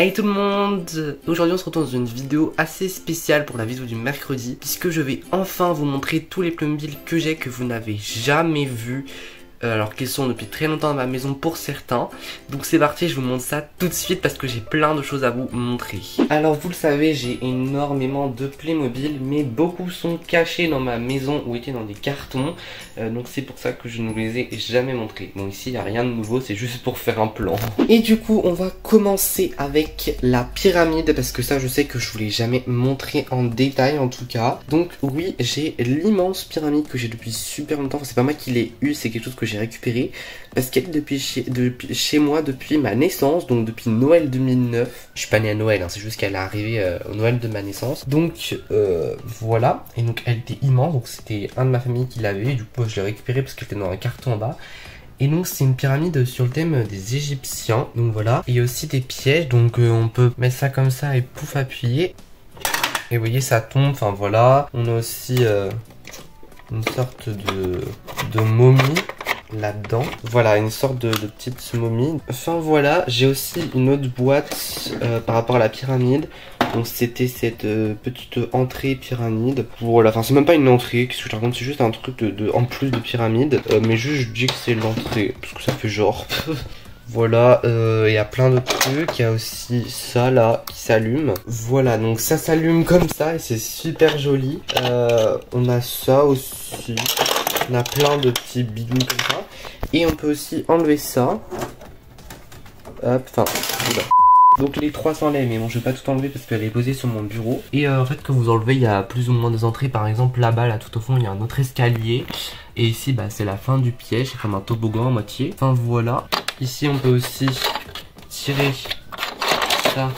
Hey tout le monde! Aujourd'hui on se retrouve dans une vidéo assez spéciale pour la vidéo du mercredi, puisque je vais enfin vous montrer tous les Playmobil que j'ai que vous n'avez jamais vus. Alors qu'ils sont depuis très longtemps dans ma maison pour certains. Donc c'est parti, je vous montre ça tout de suite parce que j'ai plein de choses à vous montrer. Alors vous le savez, j'ai énormément de Playmobil, mais beaucoup sont cachés dans ma maison ou étaient dans des cartons. Donc c'est pour ça que je ne vous les ai jamais montrés. Bon, ici il n'y a rien de nouveau, c'est juste pour faire un plan. Et du coup on va commencer avec la pyramide, parce que ça je sais que je vous l'ai jamais montré en détail en tout cas. Donc oui, j'ai l'immense pyramide que j'ai depuis super longtemps. Enfin, c'est pas moi qui l'ai eu, c'est quelque chose que j'ai récupéré parce qu'elle est depuis chez moi depuis ma naissance, donc depuis Noël 2009. Je suis pas né à Noël, hein, c'est juste qu'elle est arrivée au Noël de ma naissance. Donc voilà, et donc elle était immense, donc c'était un de ma famille qui l'avait, du coup je l'ai récupéré parce qu'elle était dans un carton en bas. Et donc c'est une pyramide sur le thème des Égyptiens, donc voilà. Et il y a aussi des pièges, donc on peut mettre ça comme ça et pouf appuyer. Et vous voyez ça tombe, enfin voilà. On a aussi une sorte de momie là-dedans. Voilà, une sorte de petite momie. Enfin voilà, j'ai aussi une autre boîte par rapport à la pyramide. Donc c'était cette petite entrée pyramide. Voilà, enfin c'est même pas une entrée, qu'est-ce que je raconte, c'est juste un truc en plus de pyramide. Mais juste je dis que c'est l'entrée, parce que ça fait genre. Voilà, il y a plein de trucs, il y a aussi ça là qui s'allume. Voilà, donc ça s'allume comme ça et c'est super joli. On a ça aussi, on a plein de petits bidoux comme ça. Et on peut aussi enlever ça. Hop, enfin, voilà. Donc les trois s'enlèvent, mais bon je vais pas tout enlever parce qu'elle est posée sur mon bureau. Et en fait quand vous enlevez, il y a plus ou moins des entrées. Par exemple là-bas, là tout au fond, il y a un autre escalier. Et ici bah c'est la fin du piège, c'est comme un toboggan à moitié. Enfin voilà. Ici on peut aussi tirer ça,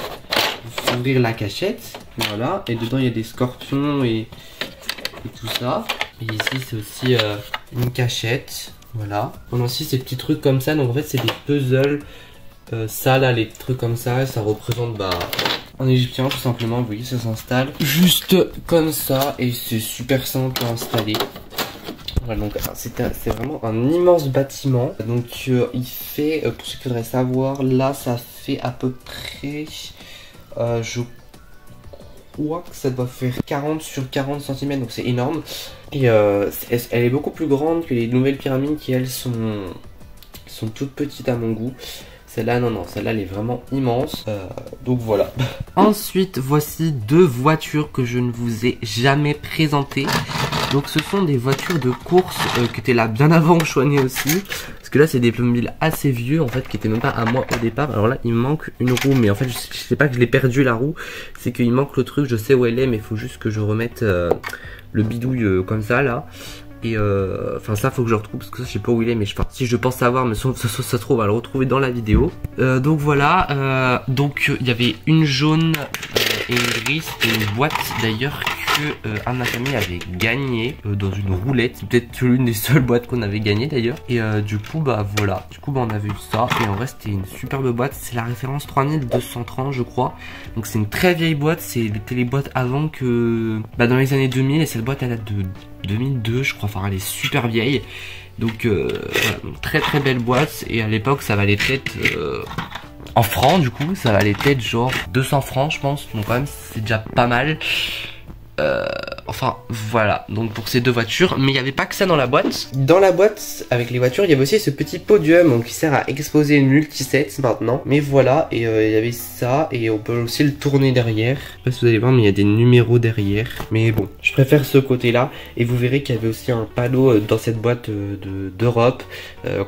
ouvrir la cachette. Voilà. Et dedans il y a des scorpions et tout ça. Et ici c'est aussi une cachette. Voilà. On a aussi ces petits trucs comme ça. Donc en fait c'est des puzzles. Ça là, les trucs comme ça représente bah un égyptien tout simplement. Vous voyez, ça s'installe juste comme ça et c'est super simple à installer. Voilà, donc c'est vraiment un immense bâtiment. Donc il fait, pour ceux qui voudraient savoir, là ça fait à peu près, je crois que ça doit faire 40 sur 40 cm, donc c'est énorme. Et elle est beaucoup plus grande que les nouvelles pyramides qui elles sont toutes petites à mon goût. Celle-là, non, celle-là, elle est vraiment immense. Donc voilà. Ensuite, voici deux voitures que je ne vous ai jamais présentées. Donc ce sont des voitures de course qui étaient là bien avant que je sois né aussi. Parce que là, c'est des Playmobil assez vieux, en fait, qui étaient même pas à moi au départ. Alors là, il me manque une roue. Mais en fait, je sais pas que je l'ai perdu la roue. C'est qu'il manque le truc, je sais où elle est, mais il faut juste que je remette le bidouille comme ça, là. Et enfin ça faut que je le retrouve parce que ça je sais pas où il est, mais si je pense savoir, mais ça se trouve on va le retrouver dans la vidéo. Donc voilà, donc il y avait une jaune et une grise et une boîte d'ailleurs que un de ma famille avait gagné dans une roulette. C'est peut-être l'une des seules boîtes qu'on avait gagné d'ailleurs. Et du coup bah voilà, du coup bah on avait eu ça et en vrai c'était une superbe boîte. C'est la référence 3230 je crois. Donc c'est une très vieille boîte, c'était les boîtes avant que bah dans les années 2000, et cette boîte elle date de 2002 je crois, enfin elle est super vieille. Donc voilà, donc très très belle boîte. Et à l'époque ça valait peut-être en francs, du coup ça valait peut-être genre 200 francs je pense. Donc quand même c'est déjà pas mal. Enfin voilà, donc pour ces deux voitures. Mais il n'y avait pas que ça dans la boîte. Dans la boîte avec les voitures, il y avait aussi ce petit podium donc, qui sert à exposer une multisets maintenant. Mais voilà, et il y avait ça. Et on peut aussi le tourner derrière. Je sais pas si vous allez voir, mais il y a des numéros derrière. Mais bon, je préfère ce côté là. Et vous verrez qu'il y avait aussi un panneau dans cette boîte d'Europe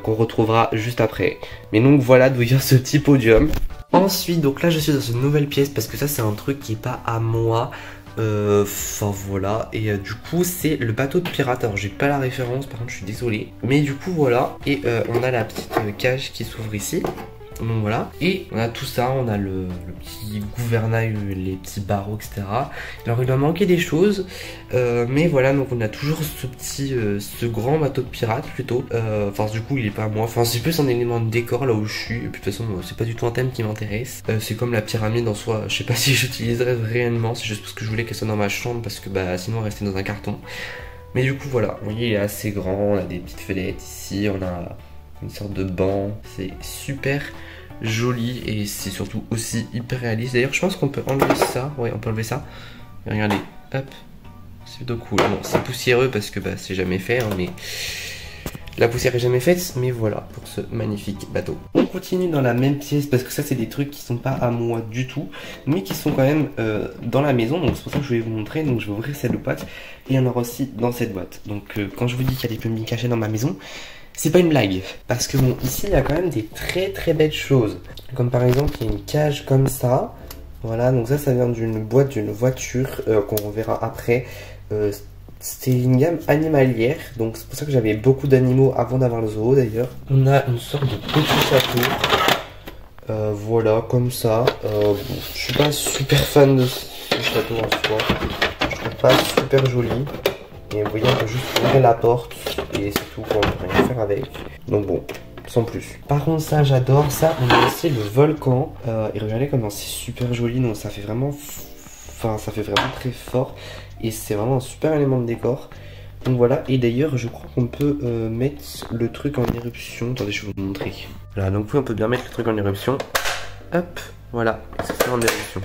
qu'on retrouvera juste après. Mais donc voilà d'où vient ce petit podium. Ensuite, donc là je suis dans une nouvelle pièce parce que ça c'est un truc qui est pas à moi. Enfin voilà, et du coup c'est le bateau de pirate. Alors j'ai pas la référence, par contre je suis désolé, mais du coup voilà. Et on a la petite cage qui s'ouvre ici. Donc voilà, et on a tout ça, on a le petit gouvernail, les petits barreaux, etc. Alors il va manquer des choses, mais voilà, donc on a toujours ce grand bateau de pirate plutôt. Enfin du coup il est pas à moi, enfin c'est plus un élément de décor là où je suis. Et puis de toute façon c'est pas du tout un thème qui m'intéresse. C'est comme la pyramide en soi, je sais pas si j'utiliserais réellement, c'est juste parce que je voulais qu'elle soit dans ma chambre, parce que bah sinon elle restait dans un carton. Mais du coup voilà, vous voyez il est assez grand, on a des petites fenêtres ici, on a une sorte de banc, c'est super joli et c'est surtout aussi hyper réaliste. D'ailleurs je pense qu'on peut enlever ça, ouais on peut enlever ça. Et regardez, hop, c'est plutôt cool. Bon c'est poussiéreux parce que bah, c'est jamais fait hein, mais la poussière est jamais faite, mais voilà pour ce magnifique bateau. On continue dans la même pièce parce que ça c'est des trucs qui sont pas à moi du tout, mais qui sont quand même dans la maison, donc c'est pour ça que je vais vous montrer. Donc je vais ouvrir cette boîte et il y en aura aussi dans cette boîte. Donc quand je vous dis qu'il y a des plumes cachées dans ma maison, c'est pas une blague, parce que bon ici il y a quand même des très belles choses, comme par exemple il y a une cage comme ça. Voilà, donc ça vient d'une boîte d'une voiture qu'on reverra après. C'était une gamme animalière, donc c'est pour ça que j'avais beaucoup d'animaux avant d'avoir le zoo d'ailleurs. On a une sorte de petit château, voilà, comme ça. Je suis pas super fan de ce château en soi, je trouve pas super joli. Et vous voyez, on peut juste ouvrir la porte et c'est tout, on peut rien faire avec. Donc bon, sans plus. Par contre ça j'adore, ça on a aussi le volcan. Et regardez comment c'est super joli, donc ça fait vraiment... Enfin ça fait vraiment très fort. Et c'est vraiment un super élément de décor. Donc voilà, et d'ailleurs je crois qu'on peut mettre le truc en éruption. Attendez, je vais vous montrer. Voilà, donc oui on peut bien mettre le truc en éruption. Hop, voilà, ça fait en éruption.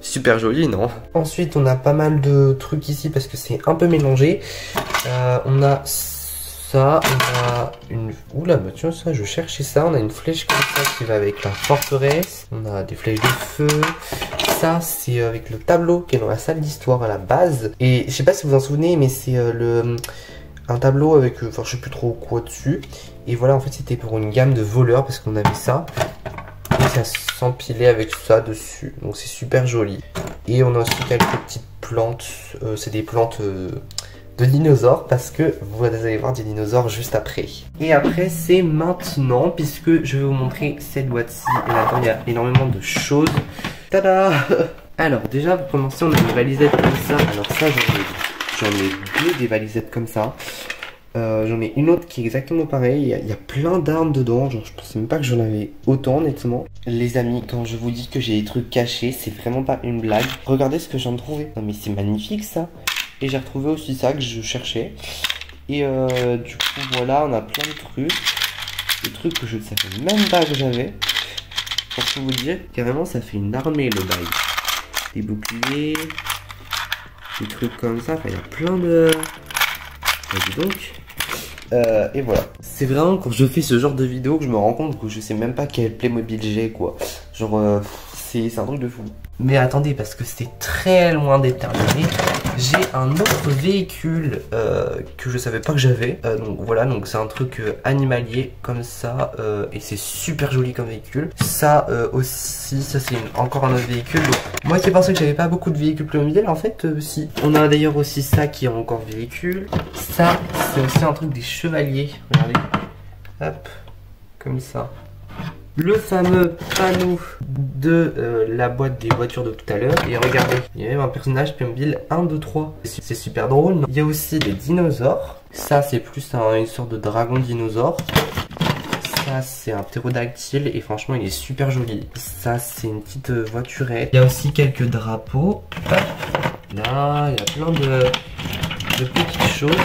Super joli, non? Ensuite on a pas mal de trucs ici parce que c'est un peu mélangé. On a ça, on a une... Oula, bah tiens ça, je cherchais ça. On a une flèche comme ça qui va avec la forteresse. On a des flèches de feu. Ça c'est avec le tableau qui est dans la salle d'histoire à la base. Et je sais pas si vous vous en souvenez, mais c'est un tableau avec, enfin je sais plus trop quoi dessus. Et voilà, en fait c'était pour une gamme de voleurs parce qu'on avait ça. Et ça s'empilait avec ça dessus, donc c'est super joli. Et on a aussi quelques petites plantes, c'est des plantes de dinosaures parce que vous allez voir des dinosaures juste après. Et après c'est maintenant, puisque je vais vous montrer cette boîte-ci. Et là-dedans il y a énormément de choses. Tada! Alors déjà pour commencer on a une valisette comme ça. Alors ça j'en ai deux des valisettes comme ça. J'en ai une autre qui est exactement pareille. Il y a plein d'armes dedans. Genre, je pensais même pas que j'en avais autant, honnêtement. Les amis, quand je vous dis que j'ai des trucs cachés, c'est vraiment pas une blague. Regardez ce que j'en ai trouvé. Non, mais c'est magnifique ça. Et j'ai retrouvé aussi ça que je cherchais. Et du coup, voilà, on a plein de trucs. Des trucs que je ne savais même pas que j'avais. Pour tout vous dire, carrément, ça fait une armée le bail. Des boucliers, des trucs comme ça. Enfin, il y a plein de. Dis donc. Et voilà. C'est vraiment quand je fais ce genre de vidéo que je me rends compte que je sais même pas quel Playmobil j'ai quoi. Genre c'est un truc de fou. Mais attendez, parce que c'est très loin d'être terminé. J'ai un autre véhicule que je savais pas que j'avais. Donc voilà, donc c'est un truc animalier comme ça. Et c'est super joli comme véhicule. Ça aussi, ça c'est encore un autre véhicule. Donc, moi qui pensais que j'avais pas beaucoup de véhicules Playmobil, en fait si. On a d'ailleurs aussi ça qui est encore véhicule. Ça c'est aussi un truc des chevaliers. Regardez. Hop, comme ça. Le fameux panneau de la boîte des voitures de tout à l'heure. Et regardez, il y a même un personnage Playmobil 1, 2, 3. C'est super drôle. Il y a aussi des dinosaures. Ça c'est plus une sorte de dragon dinosaure. Ça c'est un ptérodactyle et franchement il est super joli. Ça c'est une petite voiturette. Il y a aussi quelques drapeaux. Hop. Là il y a plein de petites choses.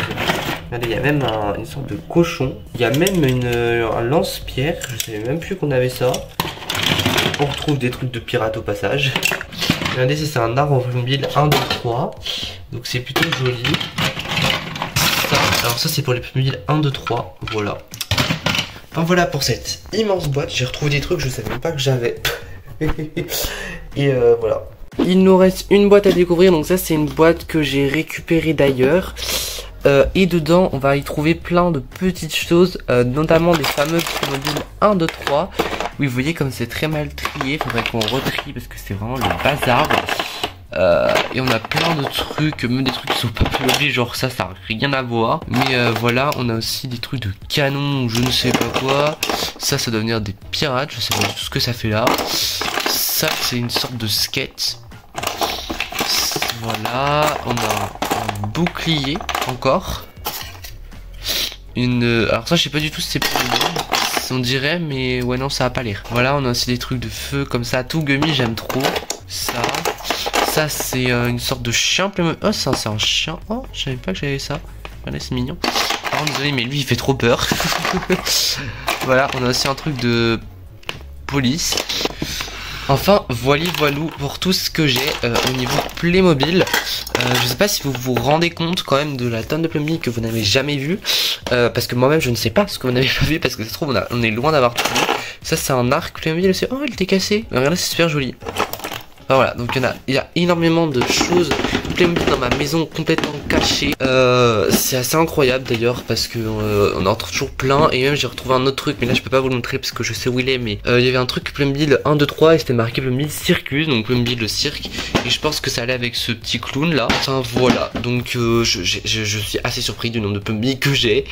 Regardez, il y a même une sorte de cochon. Il y a même un lance-pierre. Je savais même plus qu'on avait ça. On retrouve des trucs de pirates au passage. Regardez, c'est un arbre automobile 1, 2, 3. Donc c'est plutôt joli. Ça, alors ça c'est pour les automobiles 1, 2, 3. Voilà. Enfin voilà pour cette immense boîte. J'ai retrouvé des trucs que je savais même pas que j'avais. Et voilà. Il nous reste une boîte à découvrir. Donc ça c'est une boîte que j'ai récupérée d'ailleurs. Et dedans on va y trouver plein de petites choses, notamment des fameux Playmobil 1, 2, 3. Oui vous voyez comme c'est très mal trié, faudrait qu'on retrie parce que c'est vraiment le bazar. Et on a plein de trucs, même des trucs qui sont pas Playmobil, genre ça n'a rien à voir. Mais voilà, on a aussi des trucs de canon ou je ne sais pas quoi. Ça doit venir des pirates, je sais pas du tout ce que ça fait là. Ça c'est une sorte de skate. Voilà, on a un bouclier encore. Alors ça je sais pas du tout si c'est pour le on dirait, mais ouais non ça a pas l'air. Voilà, on a aussi des trucs de feu comme ça, tout gummy, j'aime trop. Ça c'est une sorte de chien. Oh ça c'est un chien. Oh je savais pas que j'avais ça. Regardez c'est mignon. Alors désolé mais lui il fait trop peur. Voilà, on a aussi un truc de police. Enfin, voilou pour tout ce que j'ai au niveau Playmobil. Je sais pas si vous vous rendez compte quand même de la tonne de Playmobil que vous n'avez jamais vu. Parce que moi-même je ne sais pas ce que vous n'avez pas vu, parce que ça se trouve on est loin d'avoir tout vu. Ça c'est un arc Playmobil, c'est... Oh, il était cassé. Mais regardez, c'est super joli. Enfin, voilà, donc il y a énormément de choses Playmobil dans ma maison complètement cachées. C'est assez incroyable d'ailleurs parce que on en retrouve toujours plein. Et même j'ai retrouvé un autre truc, mais là je peux pas vous le montrer parce que je sais où il est. Mais il y avait un truc Playmobil 1, 2, 3 et c'était marqué Playmobil Circus, donc Playmobil le cirque. Et je pense que ça allait avec ce petit clown là. Enfin voilà, donc je suis assez surpris du nombre de Playmobil que j'ai.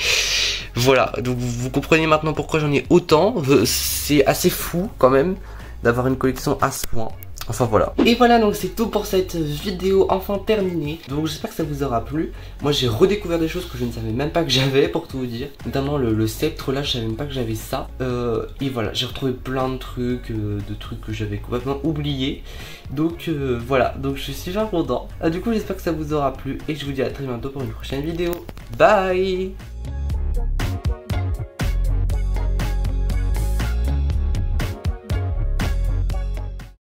Voilà, donc vous comprenez maintenant pourquoi j'en ai autant. C'est assez fou quand même d'avoir une collection à ce point. Enfin voilà. Et voilà, donc c'est tout pour cette vidéo enfin terminée. Donc j'espère que ça vous aura plu. Moi j'ai redécouvert des choses que je ne savais même pas que j'avais, pour tout vous dire. Notamment le sceptre là, je savais même pas que j'avais ça. Et voilà, j'ai retrouvé plein de trucs que j'avais complètement oubliés. Donc voilà, donc je suis super content. Du coup j'espère que ça vous aura plu. Et je vous dis à très bientôt pour une prochaine vidéo. Bye.